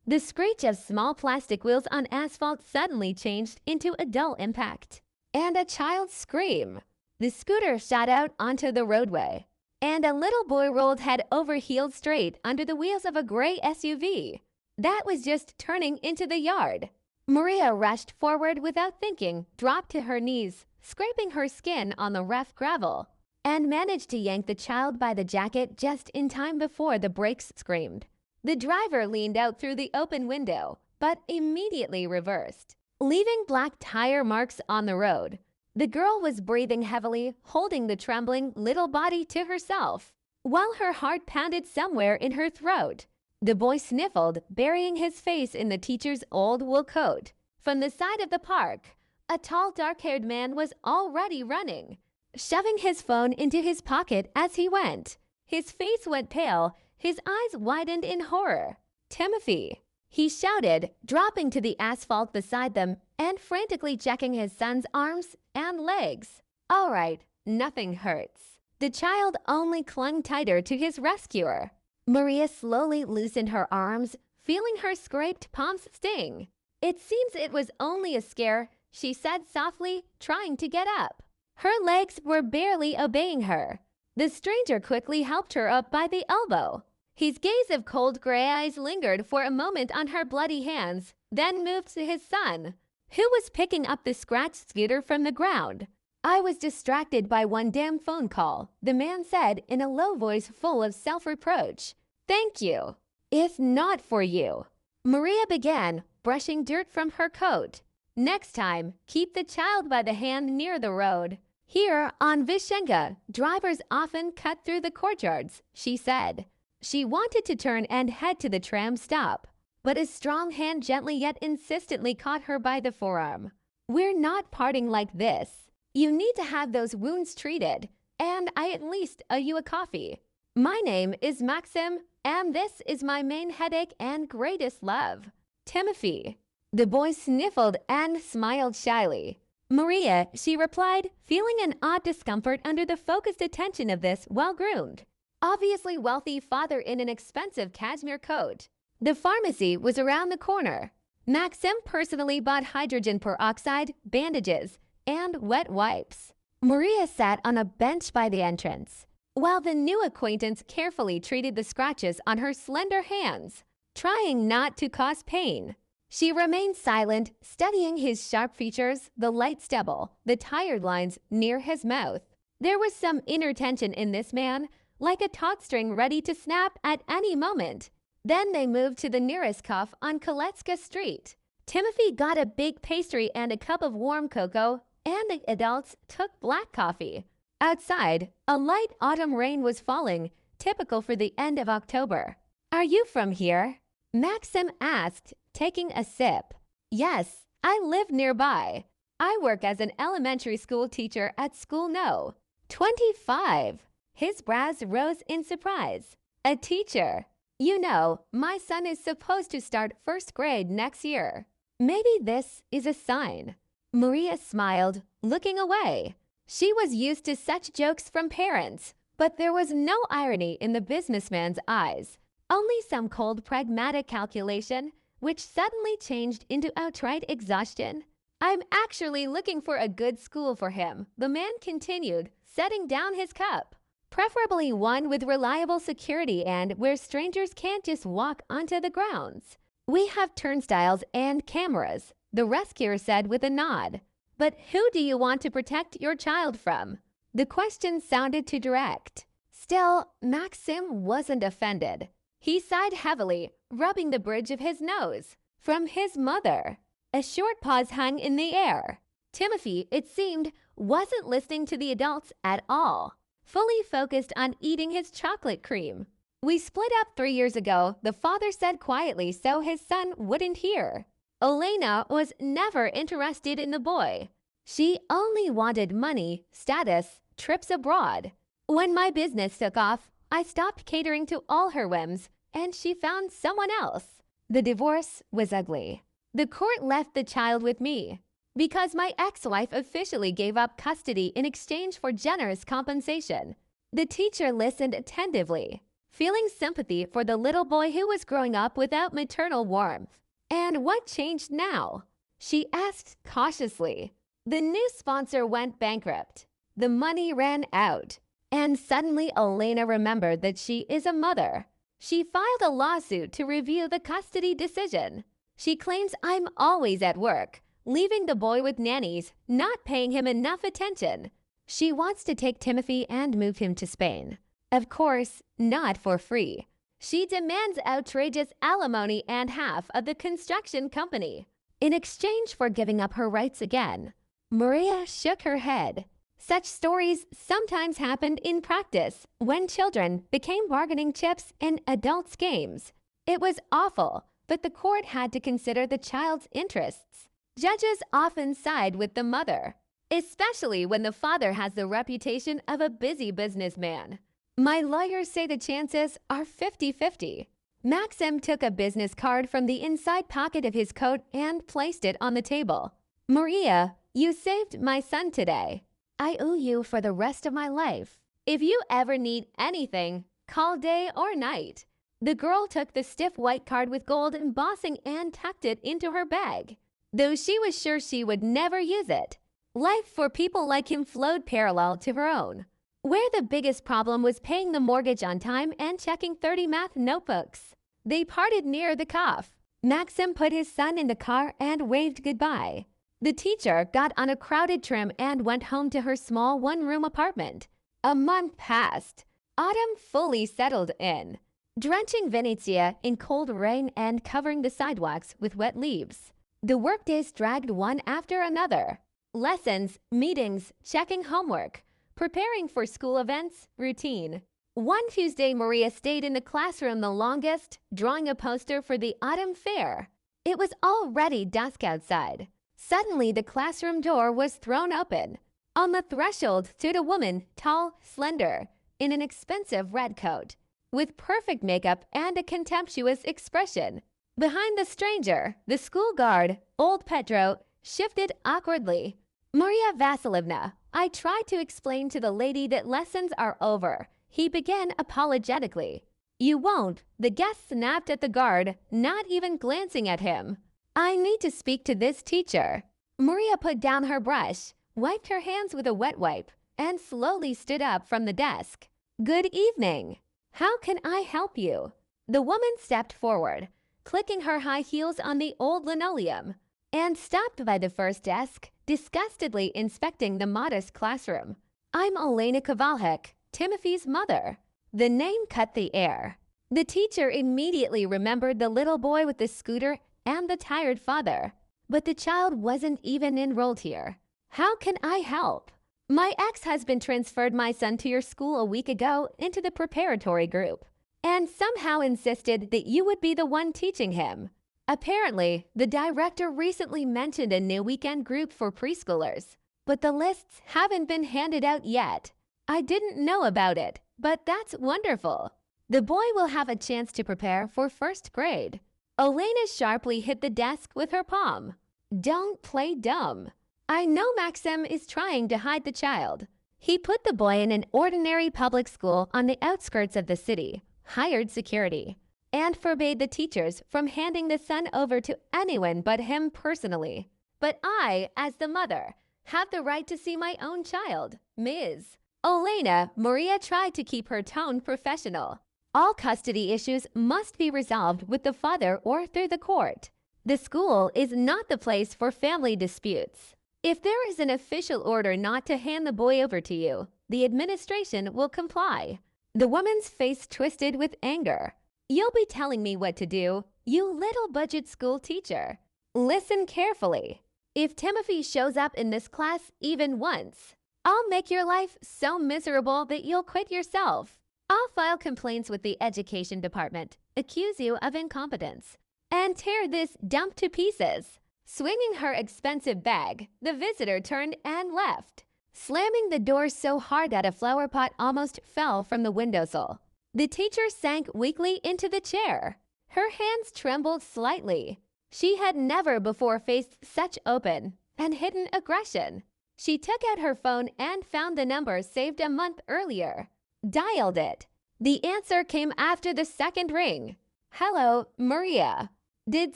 The screech of small plastic wheels on asphalt suddenly changed into a dull impact. And a child's scream. The scooter shot out onto the roadway, and a little boy rolled head over heels straight under the wheels of a gray SUV that was just turning into the yard. Maria rushed forward without thinking, dropped to her knees, scraping her skin on the rough gravel, and managed to yank the child by the jacket just in time before the brakes screamed. The driver leaned out through the open window, but immediately reversed, leaving black tire marks on the road. The girl was breathing heavily, holding the trembling little body to herself, while her heart pounded somewhere in her throat. The boy sniffled, burying his face in the teacher's old wool coat. From the side of the park, a tall, dark-haired man was already running, shoving his phone into his pocket as he went. His face went pale, his eyes widened in horror. "Timothy!" he shouted, dropping to the asphalt beside them and frantically checking his son's arms and legs. "All right, nothing hurts." The child only clung tighter to his rescuer. Maria slowly loosened her arms, feeling her scraped palms sting. "It seems it was only a scare," she said softly, trying to get up. Her legs were barely obeying her. The stranger quickly helped her up by the elbow. His gaze of cold gray eyes lingered for a moment on her bloody hands, then moved to his son, who was picking up the scratched scooter from the ground. "I was distracted by one damn phone call," the man said in a low voice full of self-reproach. "Thank you." "If not for you," Maria began, brushing dirt from her coat. "Next time, keep the child by the hand near the road. Here on Vishenka, drivers often cut through the courtyards," she said. She wanted to turn and head to the tram stop, but a strong hand gently yet insistently caught her by the forearm. "We're not parting like this. You need to have those wounds treated, and I at least owe you a coffee. My name is Maxim, and this is my main headache and greatest love, Timothy." The boy sniffled and smiled shyly. "Maria," she replied, feeling an odd discomfort under the focused attention of this well-groomed, obviously wealthy father in an expensive cashmere coat. The pharmacy was around the corner. Maxim personally bought hydrogen peroxide, bandages, and wet wipes. Maria sat on a bench by the entrance, while the new acquaintance carefully treated the scratches on her slender hands, trying not to cause pain. She remained silent, studying his sharp features, the light stubble, the tired lines near his mouth. There was some inner tension in this man, like a taut string ready to snap at any moment. Then they moved to the nearest cafe on Koletska Street. Timothy got a big pastry and a cup of warm cocoa, and the adults took black coffee. Outside, a light autumn rain was falling, typical for the end of October. "Are you from here?" Maxim asked, taking a sip. "Yes, I live nearby. I work as an elementary school teacher at School No. 25. His brows rose in surprise. "A teacher. You know, my son is supposed to start first grade next year. Maybe this is a sign." Maria smiled, looking away. She was used to such jokes from parents, but there was no irony in the businessman's eyes, only some cold, pragmatic calculation, which suddenly changed into outright exhaustion. "I'm actually looking for a good school for him," the man continued, setting down his cup. "Preferably one with reliable security and where strangers can't just walk onto the grounds. We have turnstiles and cameras," the rescuer said with a nod. "But who do you want to protect your child from?" The question sounded too direct. Still, Maxim wasn't offended. He sighed heavily, rubbing the bridge of his nose. "From his mother." A short pause hung in the air. Timothy, it seemed, wasn't listening to the adults at all, fully focused on eating his chocolate cream. "We split up 3 years ago," the father said quietly so his son wouldn't hear. Elena was never interested in the boy. She only wanted money, status, trips abroad. "When my business took off, I stopped catering to all her whims, and she found someone else. The divorce was ugly. The court left the child with me, because my ex-wife officially gave up custody in exchange for generous compensation." The teacher listened attentively, feeling sympathy for the little boy who was growing up without maternal warmth. "And what changed now?" she asked cautiously. "The new sponsor went bankrupt. The money ran out." And suddenly Elena remembered that she is a mother. She filed a lawsuit to review the custody decision. She claims I'm always at work, leaving the boy with nannies, not paying him enough attention. She wants to take Timothy and move him to Spain. Of course, not for free. She demands outrageous alimony and half of the construction company in exchange for giving up her rights again. Maria shook her head. Such stories sometimes happened in practice when children became bargaining chips in adults' games. It was awful, but the court had to consider the child's interests. Judges often side with the mother, especially when the father has the reputation of a busy businessman. My lawyers say the chances are 50-50. Maxim took a business card from the inside pocket of his coat and placed it on the table. "Maria, you saved my son today. I owe you for the rest of my life. If you ever need anything, call day or night." The girl took the stiff white card with gold embossing and tucked it into her bag, though she was sure she would never use it. Life for people like him flowed parallel to her own, where the biggest problem was paying the mortgage on time and checking 30 math notebooks. They parted near the cough. Maxim put his son in the car and waved goodbye. The teacher got on a crowded tram and went home to her small one-room apartment. A month passed. Autumn fully settled in, drenching Venezia in cold rain and covering the sidewalks with wet leaves. The workdays dragged one after another. Lessons, meetings, checking homework, preparing for school events, routine. One Tuesday, Maria stayed in the classroom the longest, drawing a poster for the autumn fair. It was already dusk outside. Suddenly, the classroom door was thrown open. On the threshold stood a woman, tall, slender, in an expensive red coat, with perfect makeup and a contemptuous expression. Behind the stranger, the school guard, old Petro, shifted awkwardly. "Maria Vasilievna, I tried to explain to the lady that lessons are over," he began apologetically. "You won't," the guest snapped at the guard, not even glancing at him. "I need to speak to this teacher." Maria put down her brush, wiped her hands with a wet wipe, and slowly stood up from the desk. "Good evening. How can I help you?" The woman stepped forward, clicking her high heels on the old linoleum, and stopped by the first desk, disgustedly inspecting the modest classroom. "I'm Elena Kovalchik, Timothy's mother." The name cut the air. The teacher immediately remembered the little boy with the scooter and the tired father. But the child wasn't even enrolled here. "How can I help?" "My ex-husband transferred my son to your school a week ago into the preparatory group, and somehow insisted that you would be the one teaching him. Apparently, the director recently mentioned a new weekend group for preschoolers, but the lists haven't been handed out yet. I didn't know about it, but that's wonderful. The boy will have a chance to prepare for first grade." Elena sharply hit the desk with her palm. "Don't play dumb. I know Maxim is trying to hide the child. He put the boy in an ordinary public school on the outskirts of the city, hired security, and forbade the teachers from handing the son over to anyone but him personally. But I, as the mother, have the right to see my own child, Ms. Elena." Maria tried to keep her tone professional. "All custody issues must be resolved with the father or through the court. The school is not the place for family disputes. If there is an official order not to hand the boy over to you, the administration will comply." The woman's face twisted with anger. "You'll be telling me what to do, you little budget school teacher. Listen carefully. If Timothy shows up in this class even once, I'll make your life so miserable that you'll quit yourself. I'll file complaints with the education department, accuse you of incompetence, and tear this dump to pieces." Swinging her expensive bag, the visitor turned and left, slamming the door so hard that a flower pot almost fell from the windowsill. The teacher sank weakly into the chair. Her hands trembled slightly. She had never before faced such open and hidden aggression. She took out her phone and found the number saved a month earlier. Dialed it. The answer came after the second ring. Hello, Maria. Did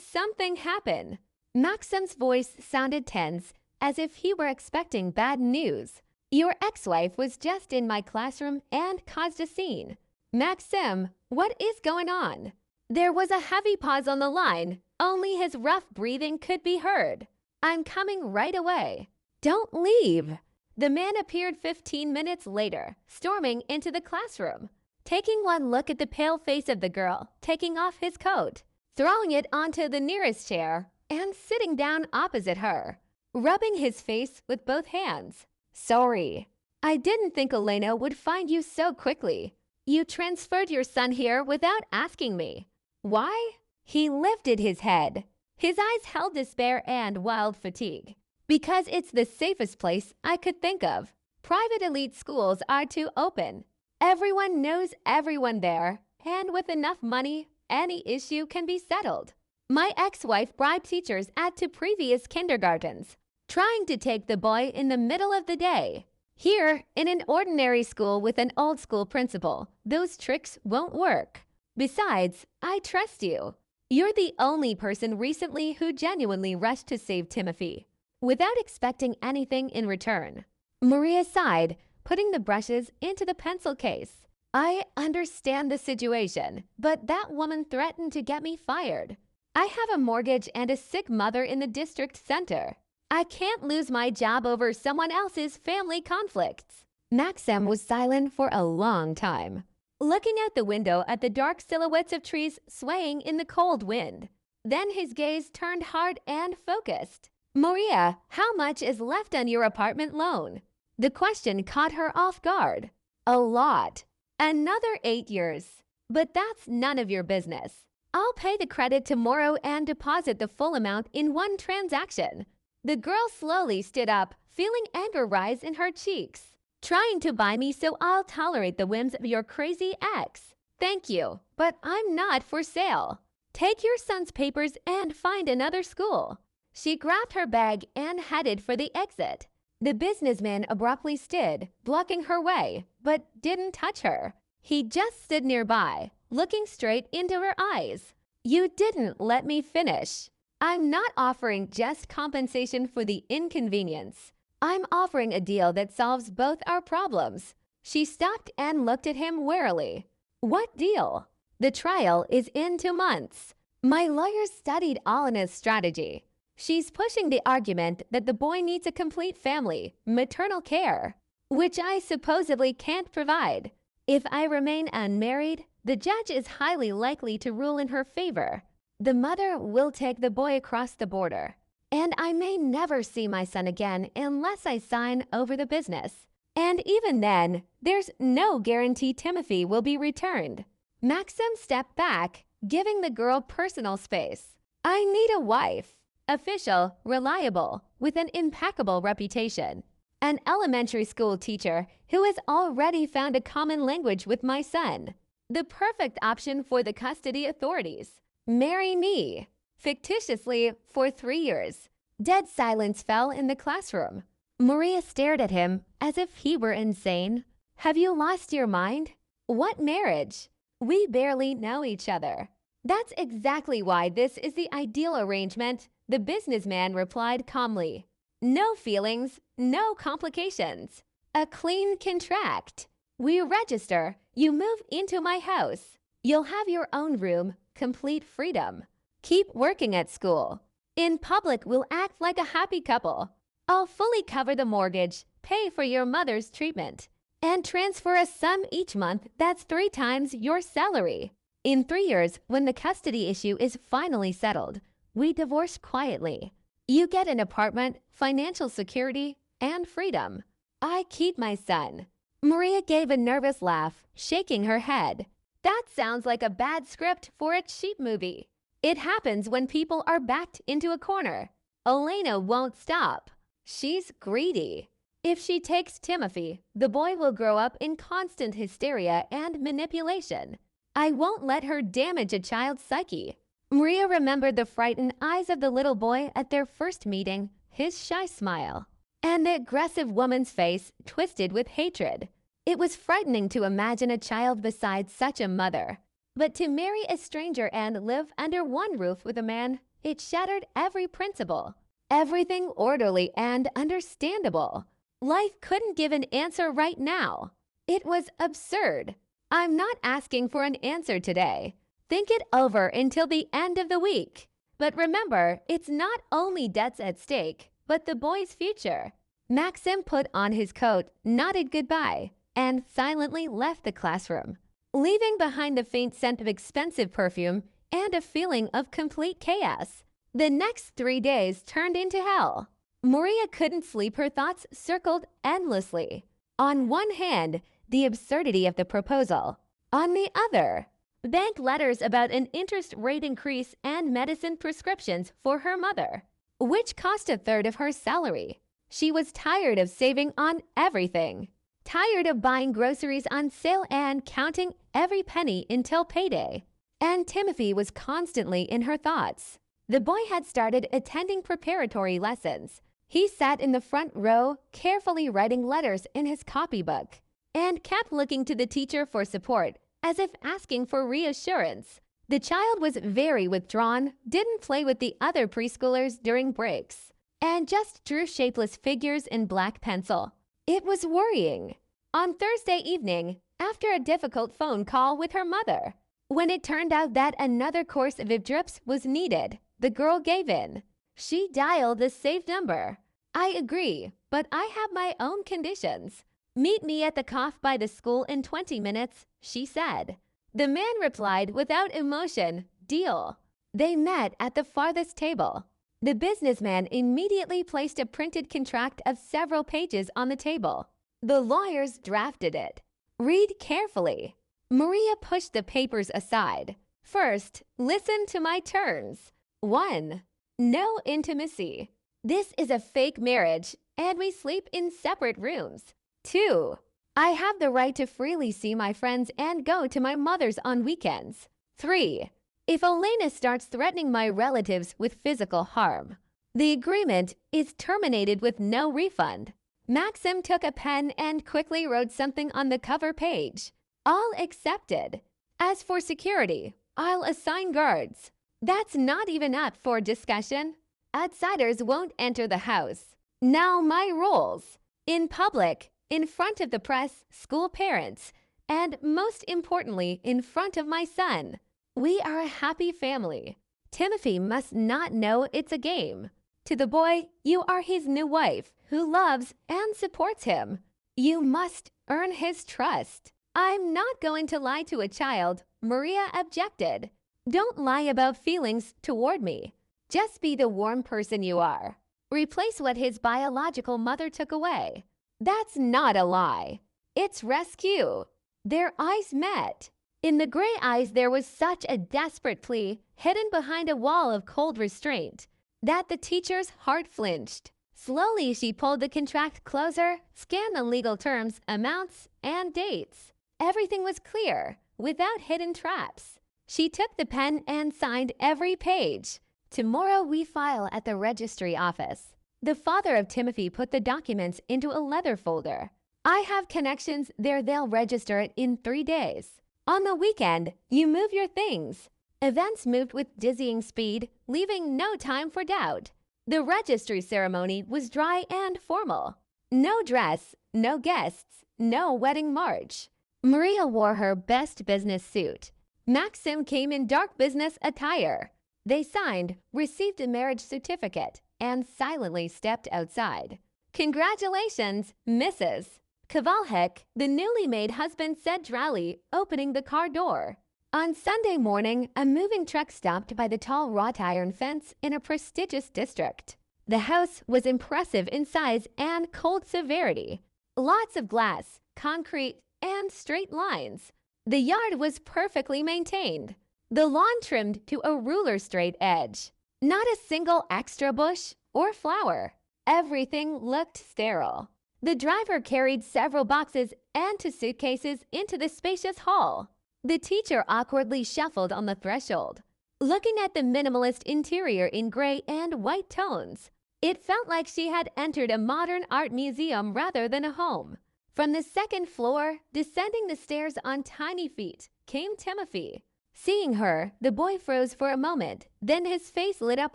something happen? Maxim's voice sounded tense, as if he were expecting bad news. Your ex-wife was just in my classroom and caused a scene. Maxim, what is going on? There was a heavy pause on the line. Only his rough breathing could be heard. I'm coming right away. Don't leave. The man appeared 15 minutes later, storming into the classroom. Taking one look at the pale face of the girl, taking off his coat, throwing it onto the nearest chair, and sitting down opposite her, rubbing his face with both hands. Sorry, I didn't think Elena would find you so quickly. You transferred your son here without asking me. Why? He lifted his head. His eyes held despair and wild fatigue. Because it's the safest place I could think of. Private elite schools are too open. Everyone knows everyone there, and with enough money, any issue can be settled. My ex-wife bribed teachers at two previous kindergartens, trying to take the boy in the middle of the day. Here, in an ordinary school with an old-school principal, those tricks won't work. Besides, I trust you. You're the only person recently who genuinely rushed to save Timothy, without expecting anything in return. Maria sighed, putting the brushes into the pencil case. I understand the situation, but that woman threatened to get me fired. I have a mortgage and a sick mother in the district center. I can't lose my job over someone else's family conflicts. Maxim was silent for a long time, looking out the window at the dark silhouettes of trees swaying in the cold wind. Then his gaze turned hard and focused. Maria, how much is left on your apartment loan? The question caught her off guard. A lot. Another 8 years. But that's none of your business. I'll pay the credit tomorrow and deposit the full amount in one transaction. The girl slowly stood up, feeling anger rise in her cheeks. Trying to buy me so I'll tolerate the whims of your crazy ex. Thank you, but I'm not for sale. Take your son's papers and find another school. She grabbed her bag and headed for the exit. The businessman abruptly stood, blocking her way, but didn't touch her. He just stood nearby, looking straight into her eyes. You didn't let me finish. I'm not offering just compensation for the inconvenience. I'm offering a deal that solves both our problems. She stopped and looked at him warily. What deal? The trial is in 2 months. My lawyers studied Alana's strategy. She's pushing the argument that the boy needs a complete family, maternal care, which I supposedly can't provide. If I remain unmarried, the judge is highly likely to rule in her favor. The mother will take the boy across the border, and I may never see my son again unless I sign over the business. And even then, there's no guarantee Timothy will be returned. Maxim stepped back, giving the girl personal space. I need a wife. Official, reliable, with an impeccable reputation. An elementary school teacher who has already found a common language with my son. The perfect option for the custody authorities. Marry me. Fictitiously for 3 years. Dead silence fell in the classroom. Maria stared at him as if he were insane. Have you lost your mind? What marriage? We barely know each other. That's exactly why this is the ideal arrangement, the businessman replied calmly. No feelings, no complications. A clean contract. We register, you move into my house. You'll have your own room, complete freedom. Keep working at school. In public, we'll act like a happy couple. I'll fully cover the mortgage, pay for your mother's treatment, and transfer a sum each month that's 3 times your salary. In 3 years, when the custody issue is finally settled, we divorce quietly. You get an apartment, financial security, and freedom. I keep my son. Maria gave a nervous laugh, shaking her head. That sounds like a bad script for a cheap movie. It happens when people are backed into a corner. Elena won't stop. She's greedy. If she takes Timothy, the boy will grow up in constant hysteria and manipulation. I won't let her damage a child's psyche. Maria remembered the frightened eyes of the little boy at their first meeting, his shy smile, and the aggressive woman's face twisted with hatred. It was frightening to imagine a child beside such a mother. But to marry a stranger and live under one roof with a man, it shattered every principle. Everything orderly and understandable. Life couldn't give an answer right now. It was absurd. I'm not asking for an answer today. Think it over until the end of the week. But remember, it's not only debts at stake, but the boy's future. Maxim put on his coat, nodded goodbye, and silently left the classroom, leaving behind the faint scent of expensive perfume and a feeling of complete chaos. The next 3 days turned into hell. Maria couldn't sleep, her thoughts circled endlessly. On one hand, the absurdity of the proposal. On the other, bank letters about an interest rate increase and medicine prescriptions for her mother, which cost 1/3 of her salary. She was tired of saving on everything. Tired of buying groceries on sale and counting every penny until payday. And Timothy was constantly in her thoughts. The boy had started attending preparatory lessons. He sat in the front row, carefully writing letters in his copybook, and kept looking to the teacher for support, as if asking for reassurance. The child was very withdrawn, didn't play with the other preschoolers during breaks, and just drew shapeless figures in black pencil. It was worrying. On Thursday evening, after a difficult phone call with her mother, when it turned out that another course of Ibdrips was needed, the girl gave in. She dialed the saved number. "I agree, but I have my own conditions. Meet me at the cough by the school in 20 minutes, she said. The man replied without emotion, "Deal." They met at the farthest table. The businessman immediately placed a printed contract of several pages on the table. The lawyers drafted it. "Read carefully." Maria pushed the papers aside. "First, listen to my terms. 1. No intimacy. This is a fake marriage, and we sleep in separate rooms. 2. I have the right to freely see my friends and go to my mother's on weekends. 3. If Elena starts threatening my relatives with physical harm, the agreement is terminated with no refund." Maxim took a pen and quickly wrote something on the cover page. "All accepted. As for security, I'll assign guards. That's not even up for discussion. Outsiders won't enter the house. Now my rules. In public, in front of the press, school parents, and most importantly, in front of my son. We are a happy family. Timothy must not know it's a game. To the boy, you are his new wife, who loves and supports him. You must earn his trust." "I'm not going to lie to a child," Maria objected. "Don't lie about feelings toward me. Just be the warm person you are. Replace what his biological mother took away." "That's not a lie. It's rescue." Their eyes met. In the gray eyes there was such a desperate plea, hidden behind a wall of cold restraint, that the teacher's heart flinched. Slowly she pulled the contract closer, scanned the legal terms, amounts, and dates. Everything was clear, without hidden traps. She took the pen and signed every page. "Tomorrow we file at the registry office." The father of Timothy put the documents into a leather folder. "I have connections there, they'll register it in 3 days. On the weekend, you move your things." Events moved with dizzying speed, leaving no time for doubt. The registry ceremony was dry and formal. No dress, no guests, no wedding march. Maria wore her best business suit. Maxim came in dark business attire. They signed, received a marriage certificate, and silently stepped outside. "Congratulations, Mrs." Kavalhek, the newly made husband, said dryly, opening the car door. On Sunday morning, a moving truck stopped by the tall wrought iron fence in a prestigious district. The house was impressive in size and cold severity. Lots of glass, concrete, and straight lines. The yard was perfectly maintained. The lawn trimmed to a ruler-straight edge. Not a single extra bush or flower. Everything looked sterile. The driver carried several boxes and 2 suitcases into the spacious hall. The teacher awkwardly shuffled on the threshold, looking at the minimalist interior in gray and white tones. It felt like she had entered a modern art museum rather than a home. From the second floor, descending the stairs on tiny feet, came Timothy. Seeing her, the boy froze for a moment, then his face lit up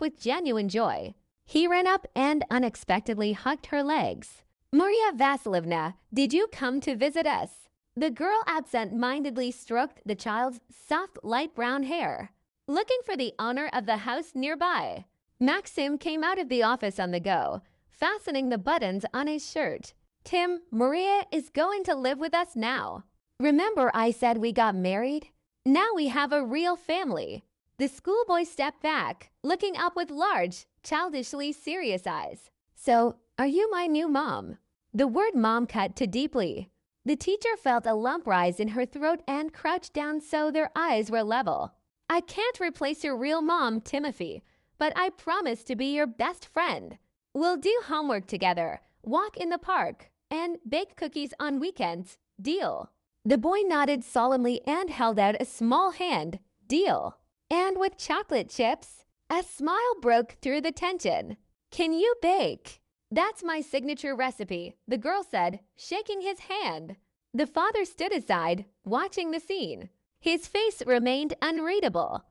with genuine joy. He ran up and unexpectedly hugged her legs. "Maria Vasilievna, did you come to visit us?" The girl absent-mindedly stroked the child's soft light brown hair, looking for the owner of the house nearby. Maxim came out of the office on the go, fastening the buttons on his shirt. "Tim, Maria is going to live with us now. Remember I said we got married? Now we have a real family." The schoolboy stepped back, looking up with large, childishly serious eyes. "So, are you my new mom?" The word mom cut too deeply. The teacher felt a lump rise in her throat and crouched down so their eyes were level. "I can't replace your real mom, Timothy, but I promise to be your best friend. We'll do homework together, walk in the park, and bake cookies on weekends. Deal?" The boy nodded solemnly and held out a small hand. "Deal." "And with chocolate chips." A smile broke through the tension. "Can you bake?" "That's my signature recipe," the girl said, shaking his hand. The father stood aside, watching the scene. His face remained unreadable.